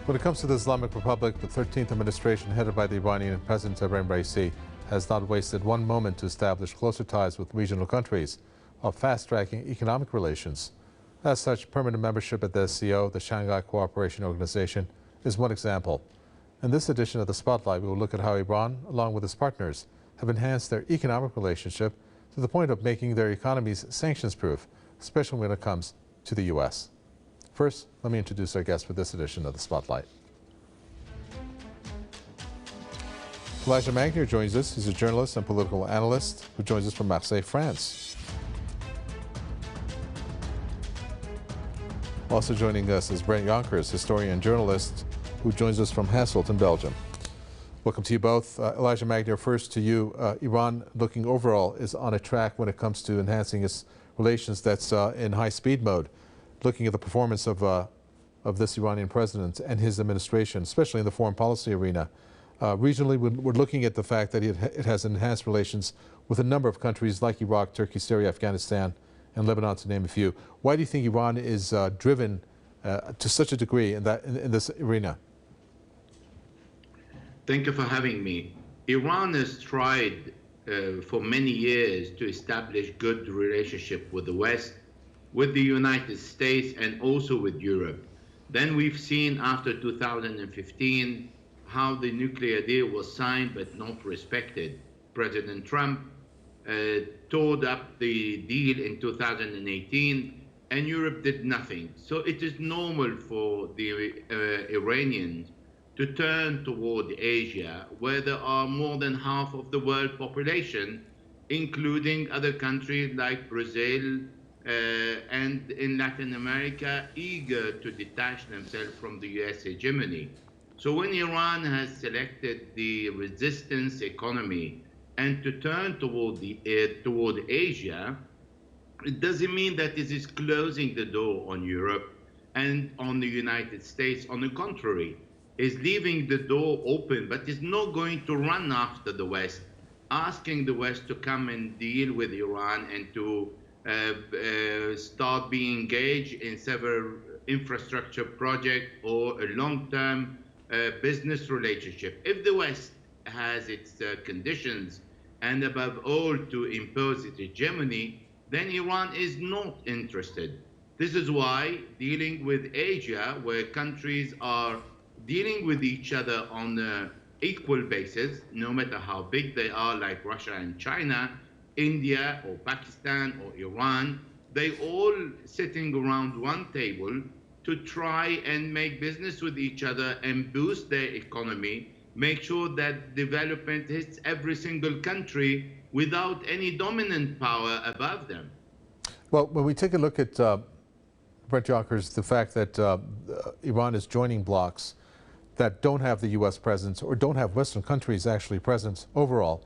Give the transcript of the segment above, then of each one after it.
When it comes to the Islamic Republic, the 13th administration, headed by the Iranian President Raeisi, has not wasted one moment to establish closer ties with regional countries while fast-tracking economic relations. As such, permanent membership at the SCO, the Shanghai Cooperation Organization, is one example. In this edition of the Spotlight, we will look at how Iran, along with its partners, have enhanced their economic relationship to the point of making their economies sanctions-proof, especially when it comes to the U.S. First, let me introduce our guest for this edition of the Spotlight. Elijah Magnier joins us. He's a journalist and political analyst who joins us from Marseille, France. Also joining us is Brent Yonkers, historian and journalist, who joins us from Hasselt in Belgium. Welcome to you both. Elijah Magnier, first to you. Iran, looking overall, is on a track when it comes to enhancing its relations that's in high-speed mode. Looking at the performance of this Iranian president and his administration, especially in the foreign policy arena. Regionally, we're looking at the fact that it has enhanced relations with a number of countries like Iraq, Turkey, Syria, Afghanistan, and Lebanon, to name a few. Why do you think Iran is driven to such a degree in this arena? Thank you for having me. Iran has tried for many years to establish good relationship with the West, with the United States, and also with Europe. Then we've seen after 2015 how the nuclear deal was signed but not respected. President Trump tore up the deal in 2018, and Europe did nothing. So it is normal for the Iranians to turn toward Asia, where there are more than half of the world population, including other countries like Brazil, and in Latin America, eager to detach themselves from the US hegemony. So when Iran has selected the resistance economy and to turn toward Asia, it doesn't mean that it is closing the door on Europe and on the United States. On the contrary, is leaving the door open, but is not going to run after the West, asking the West to come and deal with Iran and to start being engaged in several infrastructure projects or a long-term business relationship. If the West has its conditions, and above all to impose its hegemony, then Iran is not interested. This is why dealing with Asia, where countries are dealing with each other on an equal basis, no matter how big they are, like Russia and China, India or Pakistan or Iran, they all sitting around one table to try and make business with each other and boost their economy, make sure that development hits every single country without any dominant power above them. Well, when we take a look at, Brent Yonkers, the fact that Iran is joining blocs that don't have the U.S. presence or don't have Western countries actually present overall,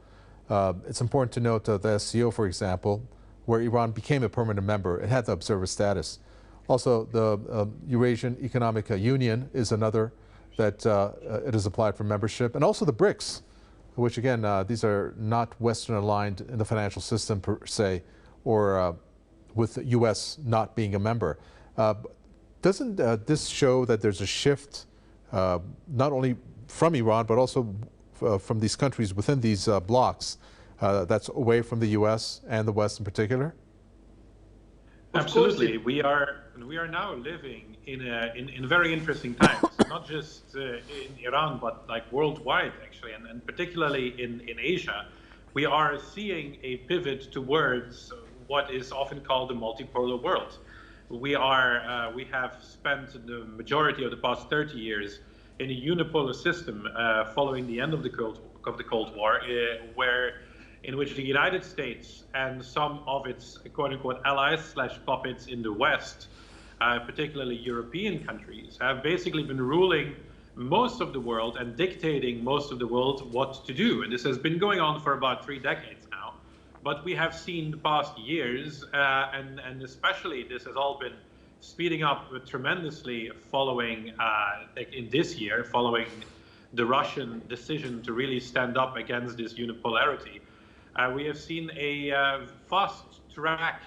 it's important to note the SCO, for example, where Iran became a permanent member, it had the observer status. Also, the Eurasian Economic Union is another that it has applied for membership, and also the BRICS, which again, these are not Western aligned in the financial system per se, or with the U.S. not being a member. Doesn't this show that there's a shift not only from Iran, but also from these countries within these blocs that's away from the U.S. and the West in particular? Absolutely. We are now living in very interesting times, not just in Iran, but like worldwide, actually, and particularly in Asia. We are seeing a pivot towards what is often called the multipolar world. We have spent the majority of the past 30 years in a unipolar system following the end of the Cold War, in which the United States and some of its quote-unquote allies / puppets in the West, particularly European countries, have basically been ruling most of the world and dictating most of the world what to do. And this has been going on for about 3 decades now. But we have seen the past years, and especially this has all been speeding up tremendously following, in this year, following the Russian decision to really stand up against this unipolarity. We have seen a fast-track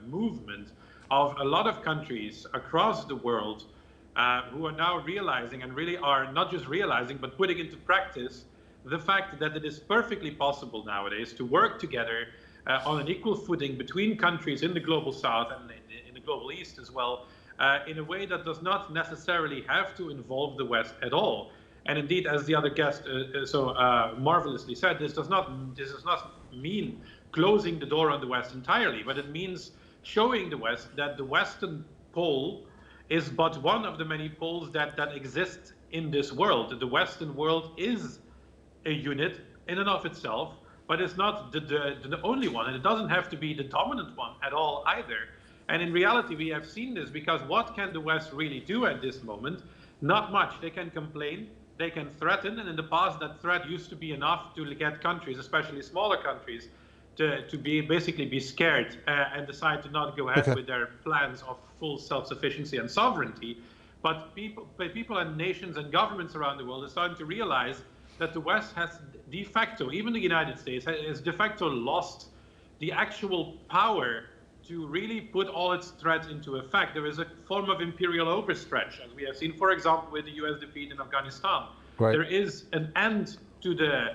movement of a lot of countries across the world who are now realizing, and really are not just realizing, but putting into practice the fact that it is perfectly possible nowadays to work together on an equal footing between countries in the global south and in the global east as well, in a way that does not necessarily have to involve the West at all. And indeed, as the other guest so marvelously said, this does not mean closing the door on the West entirely, but it means showing the West that the Western pole is but one of the many poles that exist in this world. The Western world is a unit in and of itself, but it's not the only one, and it doesn't have to be the dominant one at all either. And in reality, we have seen this because what can the West really do at this moment? Not much. They can complain, they can threaten, and in the past that threat used to be enough to get countries, especially smaller countries, to basically be scared and decide to not go ahead with their plans of full self-sufficiency and sovereignty. But people and nations and governments around the world are starting to realize that the West has de facto, even the United States, has de facto lost the actual power to really put all its threats into effect. There is a form of imperial overstretch, as we have seen, for example, with the US defeat in Afghanistan. Right. There is an end to the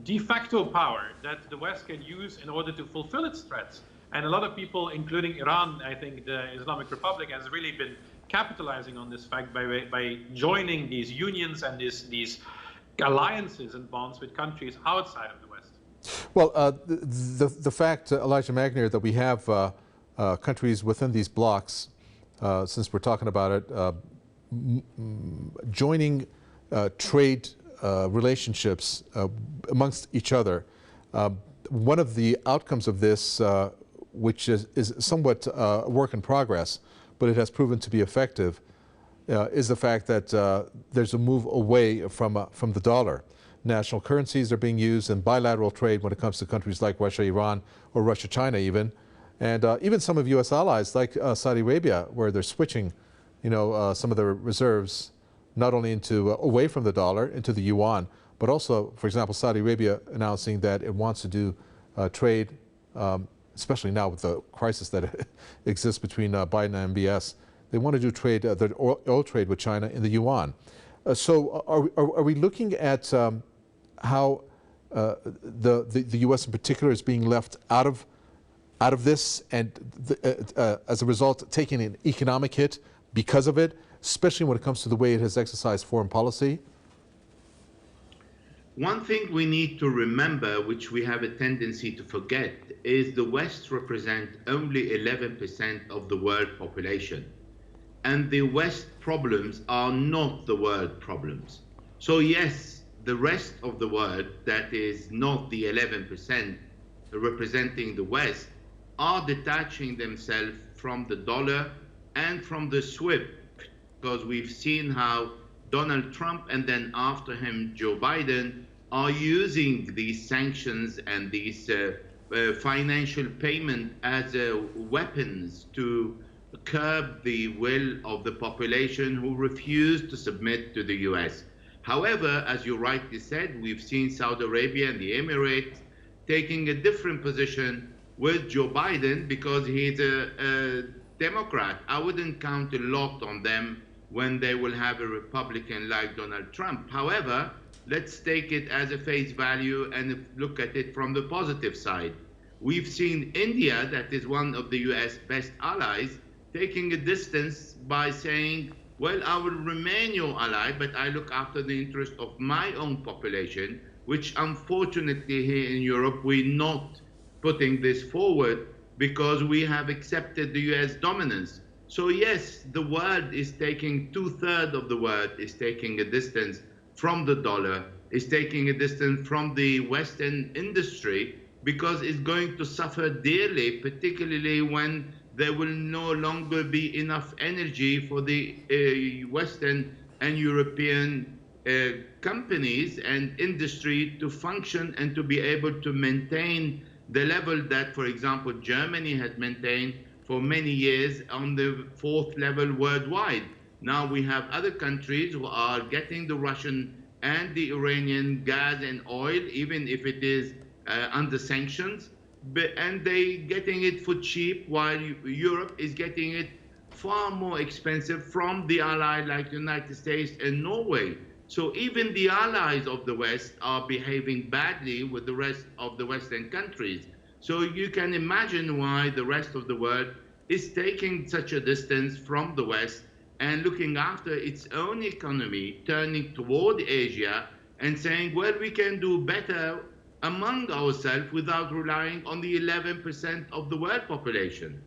de facto power that the West can use in order to fulfill its threats. And a lot of people, including Iran, I think the Islamic Republic, has really been capitalizing on this fact by joining these unions and these alliances and bonds with countries outside of the West. Well, the fact, Elijah Magnier, that we have countries within these blocks, since we're talking about it, joining trade relationships amongst each other. One of the outcomes of this, which is somewhat a work in progress, but it has proven to be effective, is the fact that there's a move away from the dollar. National currencies are being used in bilateral trade when it comes to countries like Russia, Iran, or Russia, China even. And even some of U.S. allies like Saudi Arabia, where they're switching, some of their reserves not only away from the dollar into the yuan, but also, for example, Saudi Arabia announcing that it wants to do trade, especially now with the crisis that exists between Biden and MBS. They want to do trade, the oil trade with China in the yuan. So are we looking at how the U.S. in particular is being left out of this, and as a result taking an economic hit because of it, especially when it comes to the way it has exercised foreign policy? One thing we need to remember, which we have a tendency to forget, is the West represents only 11% of the world population. And the West problems are not the world problems. So yes, the rest of the world, that is not the 11% representing the West, are detaching themselves from the dollar and from the SWIFT, because we've seen how Donald Trump and then after him Joe Biden are using these sanctions and these financial payment as weapons to curb the will of the population who refuse to submit to the US. However, as you rightly said, we've seen Saudi Arabia and the Emirates taking a different position with Joe Biden because he's a Democrat. I wouldn't count a lot on them when they will have a Republican like Donald Trump. However, let's take it as a face value and look at it from the positive side. We've seen India, that is one of the US best allies, taking a distance by saying, well, I will remain your ally, but I look after the interest of my own population, which unfortunately here in Europe, we're not putting this forward because we have accepted the US dominance. So yes, the world is taking, 2/3 of the world is taking a distance from the dollar, is taking a distance from the Western industry, because it's going to suffer dearly, particularly when there will no longer be enough energy for the Western and European companies and industry to function and to be able to maintain the level that, for example, Germany had maintained for many years on the 4th level worldwide. Now we have other countries who are getting the Russian and the Iranian gas and oil, even if it is under sanctions, and they getting it for cheap, while Europe is getting it far more expensive from the ally like the United States and Norway. So even the allies of the West are behaving badly with the rest of the Western countries. So you can imagine why the rest of the world is taking such a distance from the West and looking after its own economy, turning toward Asia and saying, well, we can do better among ourselves without relying on the 11% of the world population.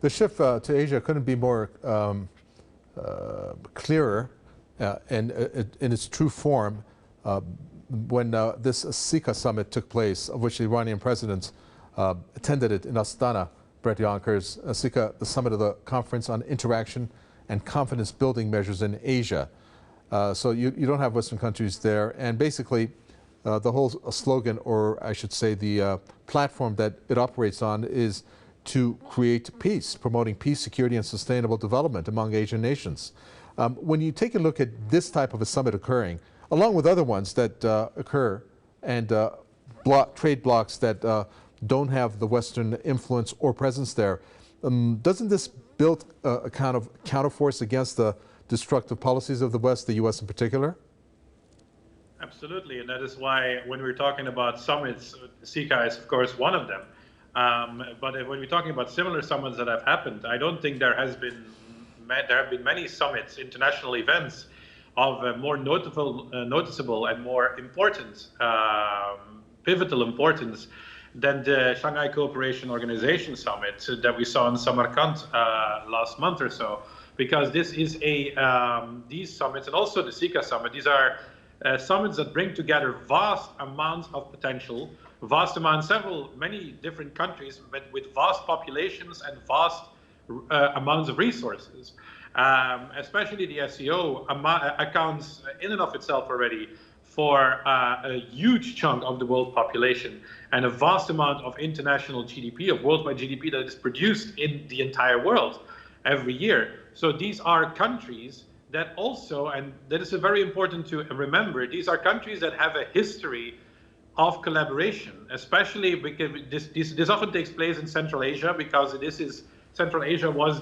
The shift to Asia couldn't be more clearer in its true form when this Sikha summit took place, of which the Iranian president attended it in Astana, Brett Yonkers. Sikha, the summit of the Conference on Interaction and Confidence Building Measures in Asia. So you don't have Western countries there, and basically the whole slogan, or I should say the platform that it operates on, is to create peace, promoting peace, security, and sustainable development among Asian nations. When you take a look at this type of a summit occurring, along with other ones that occur, and trade blocs that don't have the Western influence or presence there, doesn't this build a kind of counterforce against the destructive policies of the West, the U.S. in particular? Absolutely, and that is why when we're talking about summits, Sikha is of course one of them. But when we're talking about similar summits that have happened, I don't think there have been many summits, international events of more noticeable and more important, pivotal importance than the Shanghai Cooperation Organization Summit that we saw in Samarkand last month or so. Because this is these summits, and also the Sikha summit, these are summits that bring together vast amounts of potential, many different countries, but with vast populations and vast amounts of resources. Especially the SCO accounts in and of itself already for a huge chunk of the world population and a vast amount of international GDP, of worldwide GDP that is produced in the entire world every year. So these are countries that also, and that is very important to remember, these are countries that have a history of collaboration, especially because this often takes place in Central Asia, because Central Asia was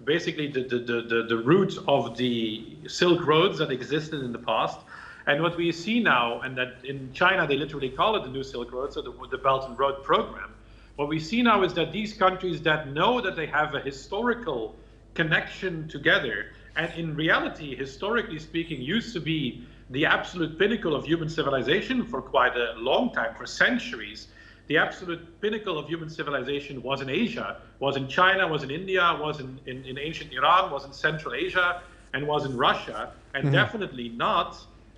basically the root of the Silk Roads that existed in the past. And what we see now, and that in China they literally call it the New Silk Road, so the Belt and Road program. What we see now is that these countries that know that they have a historical connection together, and in reality, historically speaking, used to be the absolute pinnacle of human civilization for quite a long time, for centuries. The absolute pinnacle of human civilization was in Asia, was in China, was in India, was in ancient Iran, was in Central Asia, and was in Russia, and definitely not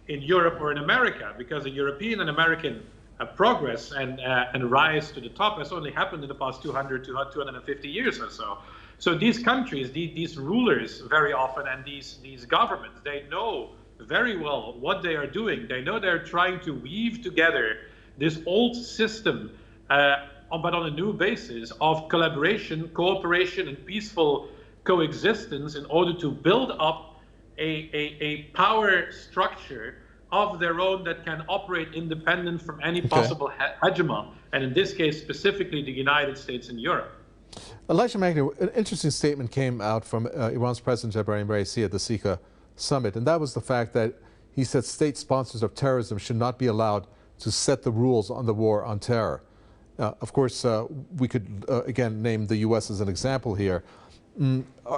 in Europe or in America, because the European and American progress and rise to the top has only happened in the past 200 to 250 years or so. So these countries, these rulers very often, and these governments, they know very well what they are doing. They know they're trying to weave together this old system, but on a new basis of collaboration, cooperation, and peaceful coexistence in order to build up a power structure of their own that can operate independent from any possible hegemon, and in this case specifically the United States and Europe. Elijah Magni, an interesting statement came out from Iran's President Ebrahim Raeisi at the Sikha summit, and that was the fact that he said state sponsors of terrorism should not be allowed to set the rules on the war on terror. Of course, we could again name the U.S. as an example here.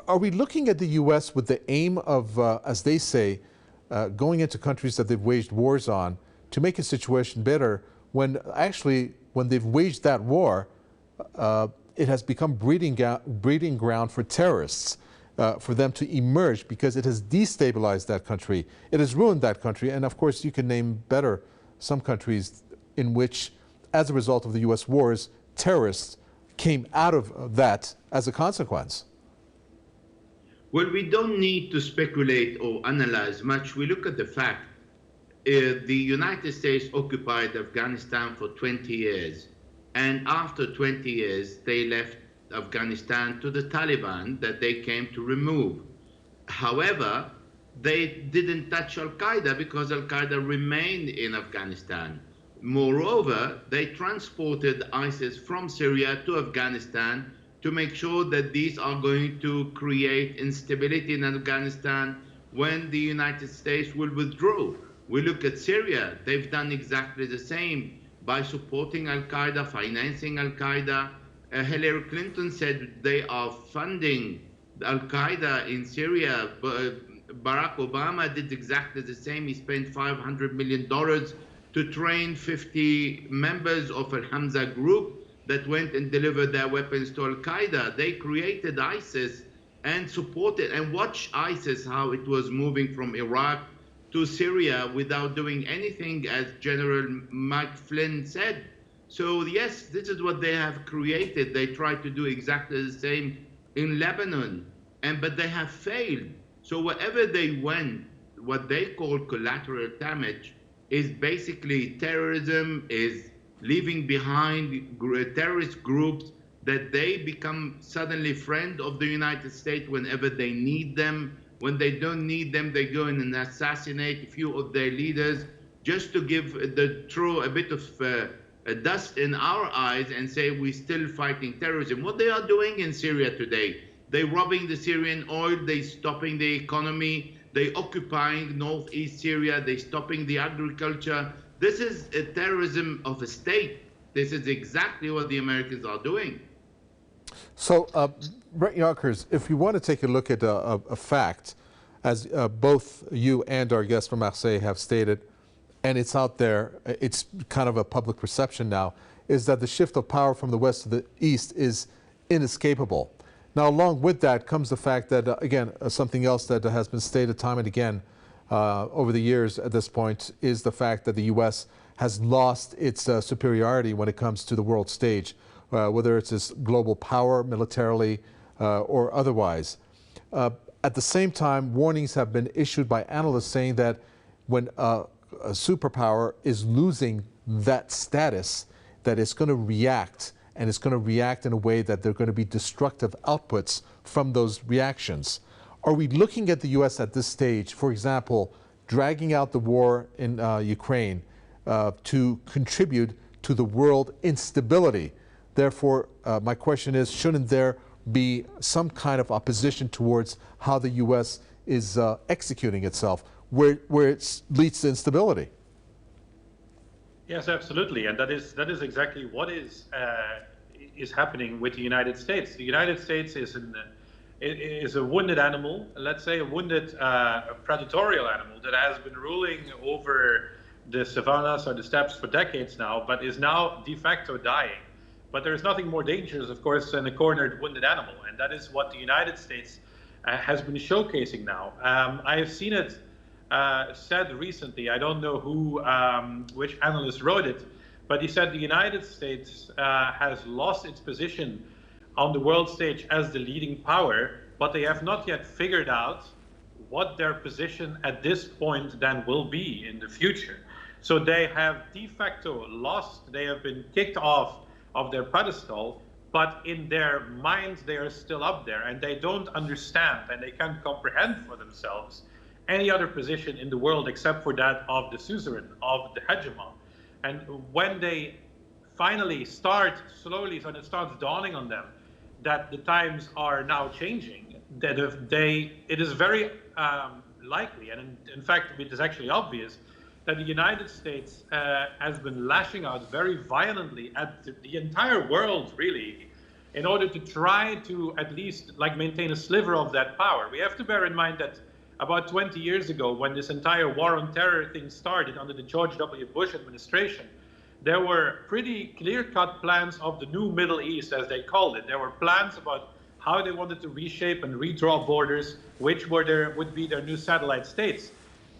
Are we looking at the U.S. with the aim of, as they say, going into countries that they've waged wars on to make a situation better, when actually, when they've waged that war, it has become breeding ground for terrorists, for them to emerge, because it has destabilized that country. It has ruined that country. And of course, you can name better some countries in which, as a result of the U.S. wars, terrorists came out of that as a consequence. Well, we don't need to speculate or analyze much. We look at the fact the United States occupied Afghanistan for 20 years. And after 20 years, they left Afghanistan to the Taliban that they came to remove. However, they didn't touch Al-Qaeda because Al-Qaeda remained in Afghanistan. Moreover, they transported ISIS from Syria to Afghanistan to make sure that these are going to create instability in Afghanistan when the United States will withdraw. We look at Syria, they've done exactly the same by supporting Al-Qaeda, financing Al-Qaeda. Hillary Clinton said they are funding Al-Qaeda in Syria. Barack Obama did exactly the same. He spent $500 million to train 50 members of Al-Hamza group that went and delivered their weapons to Al-Qaeda. They created ISIS and supported and watched ISIS, how it was moving from Iraq to Syria without doing anything, as General Mike Flynn said. So yes, this is what they have created. They tried to do exactly the same in Lebanon, but they have failed. So wherever they went, what they call collateral damage is basically terrorism, is leaving behind terrorist groups that they become suddenly friend of the United States whenever they need them. When they don't need them, they go in and assassinate a few of their leaders just to throw a bit of dust in our eyes and say we're still fighting terrorism. What they are doing in Syria today, they're robbing the Syrian oil, they're stopping the economy, they're occupying northeast Syria, they're stopping the agriculture. This is a terrorism of a state. This is exactly what the Americans are doing. So, Brett Yonkers, if you want to take a look at a fact, as both you and our guest from Marseille have stated, and it's out there, it's kind of a public perception now, is that the shift of power from the west to the east is inescapable. Now, along with that comes the fact that, again, something else that has been stated time and again over the years at this point is the fact that the U.S. has lost its superiority when it comes to the world stage, whether it's its global power militarily or otherwise. At the same time, warnings have been issued by analysts saying that when a superpower is losing that status, that it's going to react, and it's going to react in a way that there are going to be destructive outputs from those reactions. Are we looking at the U.S. at this stage, for example, dragging out the war in Ukraine to contribute to the world instability? Therefore, my question is, shouldn't there be some kind of opposition towards how the U.S. is executing itself, where it leads to instability? Yes, absolutely, and that is exactly what is happening with the United States. The United States is a wounded animal, let's say a wounded predatorial animal that has been ruling over the savannas or the steppes for decades now, but is now de facto dying. But there is nothing more dangerous, of course, than a cornered, wounded animal, and that is what the United States has been showcasing now. I have seen it said recently, I don't know which analyst wrote it, but he said the United States has lost its position on the world stage as the leading power, but they have not yet figured out what their position at this point then will be in the future. So they have de facto lost, they have been kicked off of their pedestal, but in their minds they are still up there, and they don't understand and they can't comprehend for themselves any other position in the world except for that of the suzerain, of the hegemon. And when they finally start slowly, when it starts dawning on them that the times are now changing, that it is very likely, and in fact it is actually obvious, that the United States has been lashing out very violently at the entire world, really, in order to try to at least maintain a sliver of that power. We have to bear in mind that about 20 years ago, when this entire war on terror thing started under the George W. Bush administration, there were pretty clear-cut plans of the new Middle East, as they called it. There were plans about how they wanted to reshape and redraw borders, which would be their new satellite states.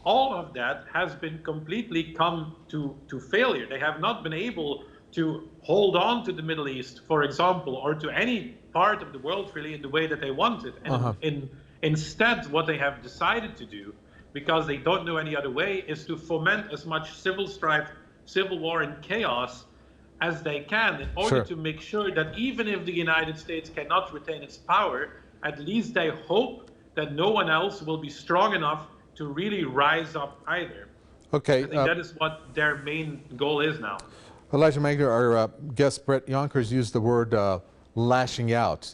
All of that has been completely come to failure. They have not been able to hold on to the Middle East, for example, or to any part of the world really in the way that they wanted. And instead, what they have decided to do, because they don't know any other way, is to foment as much civil strife, civil war, and chaos as they can in order to make sure that even if the United States cannot retain its power, at least they hope that no one else will be strong enough to really rise up either. Okay. I think that is what their main goal is now. Elijah Magner, our guest Brett Yonkers used the word lashing out.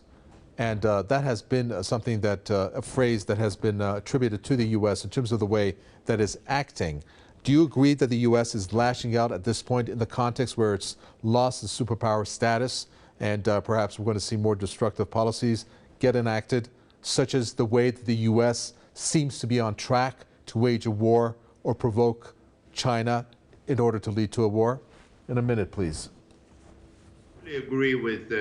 And that has been something that, a phrase that has been attributed to the U.S. in terms of the way that is acting. Do you agree that the U.S. is lashing out at this point in the context where it's lost its superpower status and perhaps we're going to see more destructive policies get enacted, such as the way that the U.S. seems to be on track to wage a war or provoke China in order to lead to a war? In a minute, please. I agree with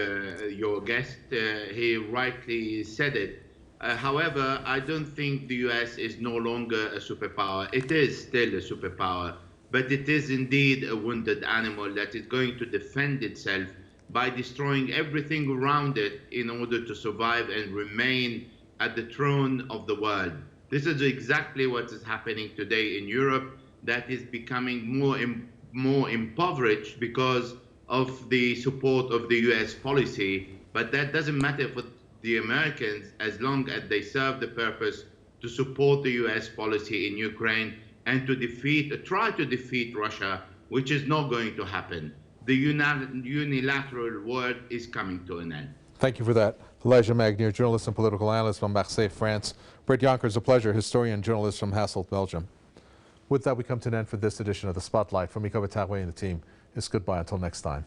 your guest. He rightly said it. However, I don't think the US is no longer a superpower. It is still a superpower, but it is indeed a wounded animal that is going to defend itself by destroying everything around it in order to survive and remain at the throne of the world. This is exactly what is happening today in Europe, that is becoming more impoverished because of the support of the US policy. But that doesn't matter for the Americans as long as they serve the purpose to support the US policy in Ukraine and to try to defeat Russia, which is not going to happen. The unilateral world is coming to an end. Thank you for that. Elijah Magnier, journalist and political analyst from Marseille, France. Brett Yonkers, a pleasure, historian and journalist from Hasselt, Belgium. With that, we come to an end for this edition of The Spotlight. From Miko Batagwe and the team, it's goodbye until next time.